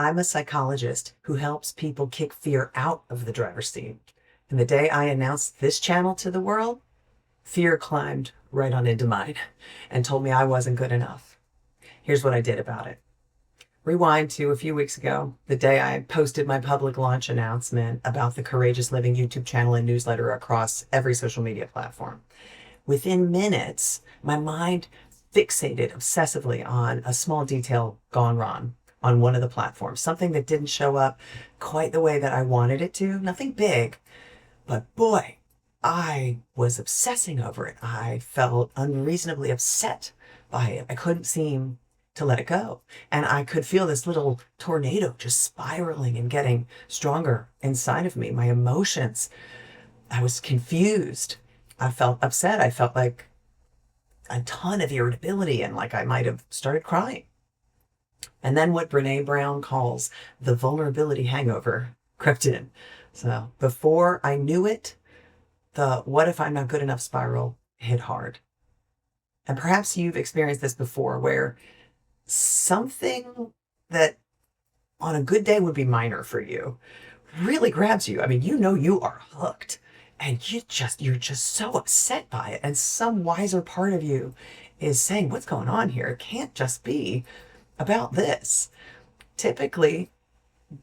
I'm a psychologist who helps people kick fear out of the driver's seat. And the day I announced this channel to the world, fear climbed right on into mine and told me I wasn't good enough. Here's what I did about it. Rewind to a few weeks ago, the day I posted my public launch announcement about the Courageous Living YouTube channel and newsletter across every social media platform. Within minutes, my mind fixated obsessively on a small detail gone wrong on one of the platforms, something that didn't show up quite the way that I wanted it to. Nothing big, but boy, I was obsessing over it. I felt unreasonably upset by it. I couldn't seem to let it go. And I could feel this little tornado just spiraling and getting stronger inside of me. My emotions, I was confused. I felt upset. I felt like a ton of irritability and like I might have started crying. And then what Brene Brown calls the vulnerability hangover crept in. So before I knew it, the what if I'm not good enough spiral hit hard. And perhaps you've experienced this before where something that on a good day would be minor for you really grabs you. I mean, you know you are hooked and you're just so upset by it. And some wiser part of you is saying, what's going on here? It can't just be about this. Typically,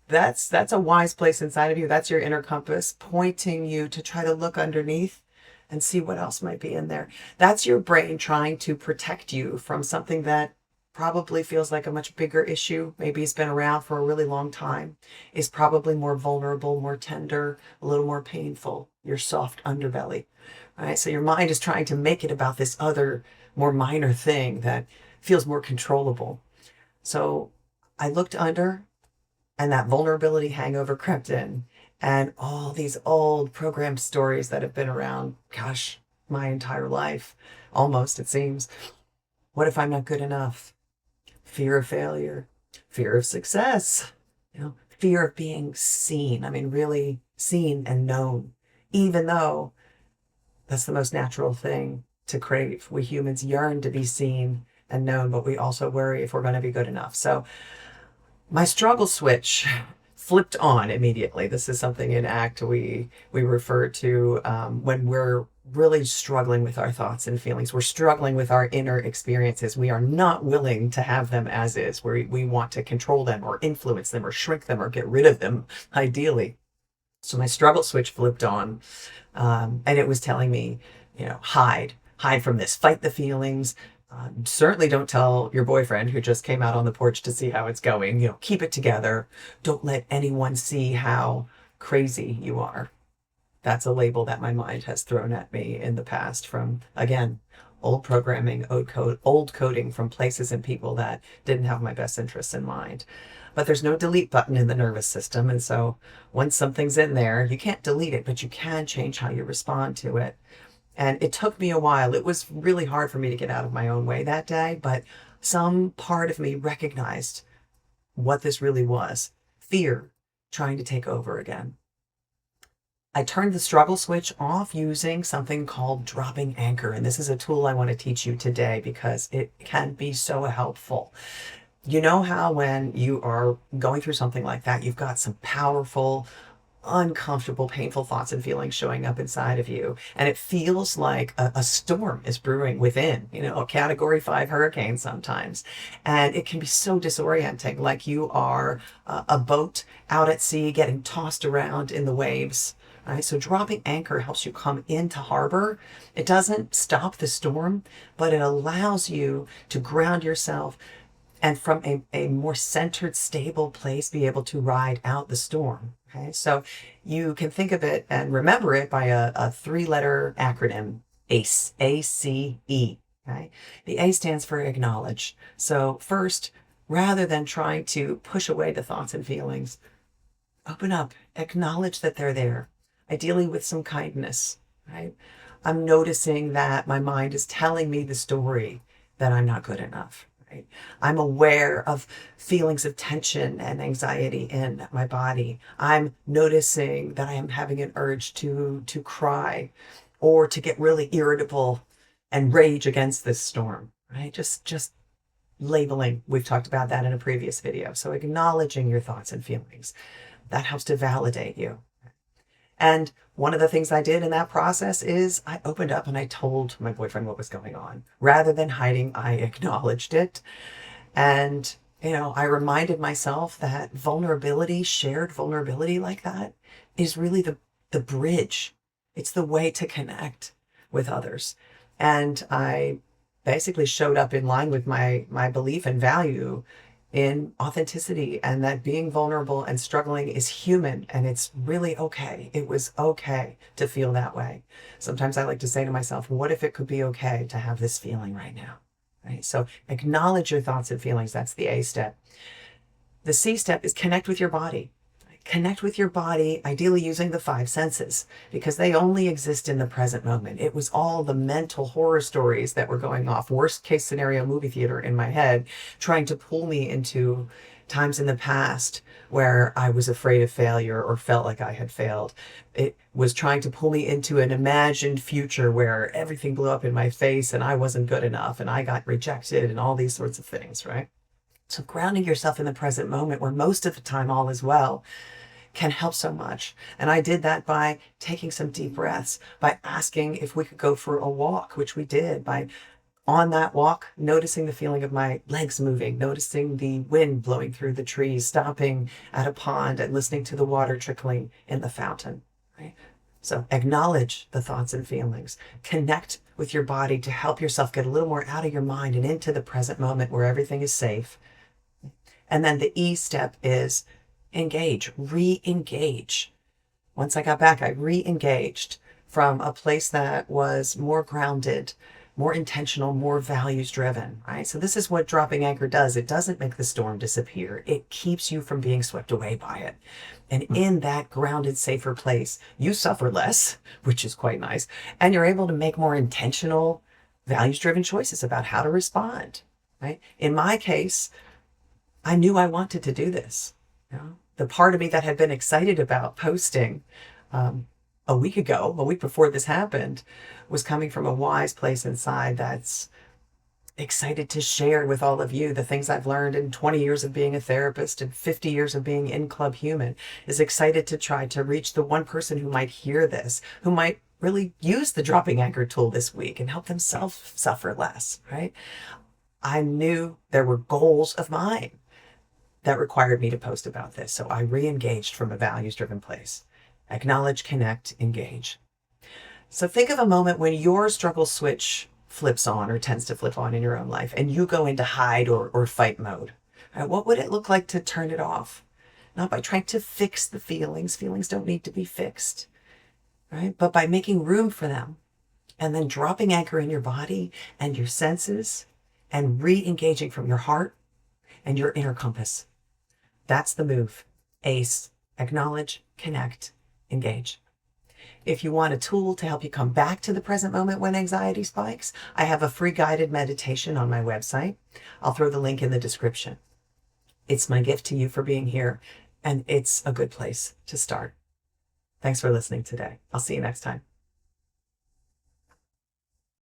that's a wise place inside of you. That's your inner compass pointing you to try to look underneath and see what else might be in there. That's your brain trying to protect you from something that probably feels like a much bigger issue. Maybe it's been around for a really long time, is probably more vulnerable, more tender, a little more painful, your soft underbelly. Right? So your mind is trying to make it about this other, more minor thing that feels more controllable. So I looked under, and that vulnerability hangover crept in. And all these old programmed stories that have been around, gosh, my entire life, almost, it seems. What if I'm not good enough? Fear of failure, fear of success, fear of being seen. I mean, really seen and known, even though that's the most natural thing to crave. We humans yearn to be seen and known, but we also worry if we're going to be good enough. So my struggle switch flipped on immediately. This is something in ACT we refer to when we're really struggling with our thoughts and feelings. We're struggling with our inner experiences. We are not willing to have them as is. We want to control them or influence them or shrink them or get rid of them, ideally. So my struggle switch flipped on, and it was telling me, hide from this, fight the feelings. Certainly don't tell your boyfriend who just came out on the porch to see how it's going. Keep it together. Don't let anyone see how crazy you are. That's a label that my mind has thrown at me in the past from, again, old programming, old coding from places and people that didn't have my best interests in mind. But there's no delete button in the nervous system. And so once something's in there, you can't delete it, but you can change how you respond to it. And it took me a while. It was really hard for me to get out of my own way that day, but some part of me recognized what this really was. Fear trying to take over again. I turned the struggle switch off using something called dropping anchor. And this is a tool I want to teach you today because it can be so helpful. You know how when you are going through something like that, you've got some powerful, uncomfortable, painful thoughts and feelings showing up inside of you. And it feels like a storm is brewing within, a category 5 hurricane sometimes. And it can be so disorienting, like you are a boat out at sea getting tossed around in the waves. Right? So dropping anchor helps you come into harbor. It doesn't stop the storm, but it allows you to ground yourself and from a more centered, stable place, be able to ride out the storm. Okay, so you can think of it and remember it by a 3-letter acronym, ACE, A-C-E. Okay? The A stands for acknowledge. So first, rather than trying to push away the thoughts and feelings, open up, acknowledge that they're there, ideally with some kindness. Right? I'm noticing that my mind is telling me the story that I'm not good enough. Right? I'm aware of feelings of tension and anxiety in my body. I'm noticing that I am having an urge to cry or to get really irritable and rage against this storm. Right? Just labeling. We've talked about that in a previous video. So acknowledging your thoughts and feelings, that helps to validate you. And one of the things I did in that process is I opened up and I told my boyfriend what was going on. Rather than hiding, I acknowledged it. And, I reminded myself that vulnerability, shared vulnerability like that, is really the bridge. It's the way to connect with others. And I basically showed up in line with my belief and value in authenticity, and that being vulnerable and struggling is human, and it's really okay. It was okay to feel that way. Sometimes I like to say to myself, what if it could be okay to have this feeling right now? Right? So acknowledge your thoughts and feelings. That's the A step. The C step is connect with your body. Connect with your body, ideally using the five senses, because they only exist in the present moment. It was all the mental horror stories that were going off, worst case scenario movie theater in my head, trying to pull me into times in the past where I was afraid of failure or felt like I had failed. It was trying to pull me into an imagined future where everything blew up in my face and I wasn't good enough and I got rejected and all these sorts of things, right? So grounding yourself in the present moment, where most of the time all is well, can help so much. And I did that by taking some deep breaths, by asking if we could go for a walk, which we did, by on that walk, noticing the feeling of my legs moving, noticing the wind blowing through the trees, stopping at a pond and listening to the water trickling in the fountain, right? So acknowledge the thoughts and feelings, connect with your body to help yourself get a little more out of your mind and into the present moment where everything is safe. And then the E step is engage, re-engage. Once I got back, I re-engaged from a place that was more grounded, more intentional, more values driven, right? So this is what dropping anchor does. It doesn't make the storm disappear. It keeps you from being swept away by it. And in that grounded, safer place, you suffer less, which is quite nice. And you're able to make more intentional, values driven choices about how to respond, right? In my case, I knew I wanted to do this. The part of me that had been excited about posting a week before this happened, was coming from a wise place inside that's excited to share with all of you the things I've learned in 20 years of being a therapist and 50 years of being in Club Human, is excited to try to reach the one person who might hear this, who might really use the dropping anchor tool this week and help themselves suffer less, right? I knew there were goals of mine that required me to post about this. So I re-engaged from a values-driven place. Acknowledge, connect, engage. So think of a moment when your struggle switch flips on or tends to flip on in your own life and you go into hide or fight mode. What would it look like to turn it off? Not by trying to fix the feelings. Feelings don't need to be fixed, right? But by making room for them and then dropping anchor in your body and your senses and re-engaging from your heart and your inner compass. That's the move. ACE, acknowledge, connect, engage. If you want a tool to help you come back to the present moment when anxiety spikes, I have a free guided meditation on my website. I'll throw the link in the description. It's my gift to you for being here, and it's a good place to start. Thanks for listening today. I'll see you next time.